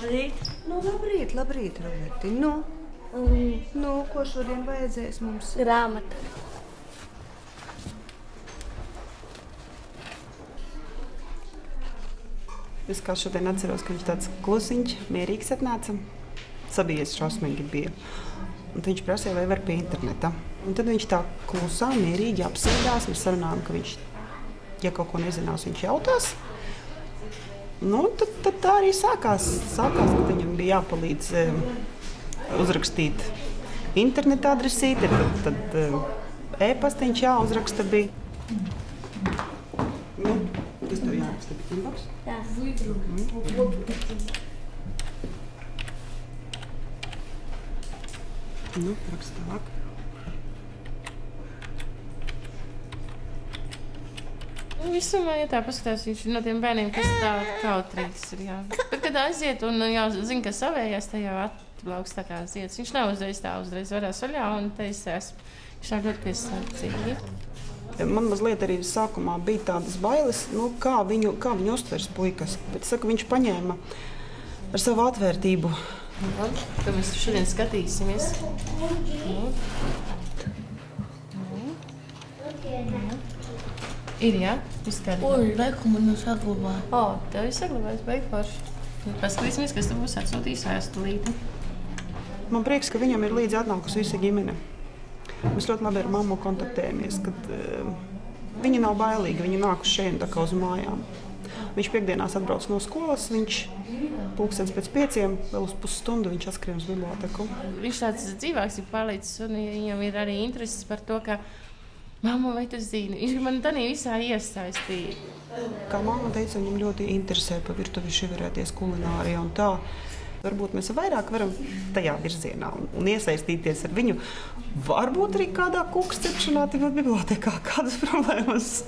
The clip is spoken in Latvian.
Labrīt. Labrīt, Roberti. Ko šodien vajadzēs mums? Grāmata. Es kā šodien atceros, ka viņš tāds klusiņš, mierīgs atnāca. Sabijies šausmīgi bija. Un viņš prasīja, vai var pie interneta. Un tad viņš tā klusā, mierīgi apsēdās. Mēs sarunājām, ka viņš, ja kaut ko nezinās, viņš jautās. Tad tā arī sākās, ka viņam bija jāpalīdz uzrakstīt interneta adresīti, tad e-pastiņš jāuzraksta bija. Kas tev jāraksta? Inbox? Jā. Raksta tālāk. Visumā, ja tā paskatās, viņš ir no tiem bērniem, kas tā kautrīgs ir, jā. Bet, kad aiziet un jau zina, ka savējās, tā jau atplauks tā kā zieds. Viņš nav uzreiz varēs vaļā un teisēs. Viņš tā ļoti piesardzīgs. Man mazliet arī sākumā bija tādas bailes, kā viņu uztvers puikas. Bet saku, viņš paņēma ar savu atvērtību. Tad mēs šodien skatīsimies. Ir, jā? Izskatīt. Reku man saglabāja. Tev ir saglabājis, beig forši. Paskatīsimies, kas tev būs atsūtījis vēstulīti. Man prieks, ka viņam ir līdzi atnākusi visa ģimene. Mēs ļoti labi ar mammu kontaktējamies, kad viņa nav bailīga, viņa nāk uz šeit tā kā uz mājām. Viņš piekdienās atbrauc no skolas, viņš pulkstens pēc 5, vēl uz pusstundu viņš atskrien uz biblioteku. Viņš tāds dzīvāks ir palicis un viņam ir arī intereses par to, ka mamma, vai tu zini? Viņš man tādā visā iesaistīja. Kā mamma teica, viņam ļoti interesē pa virtuvi ševerēties kulinārija un tā. Varbūt mēs vairāk varam tajā virzienā un iesaistīties ar viņu. Varbūt arī kādā kūkas cepšanā, bibliotekā kādas problēmas.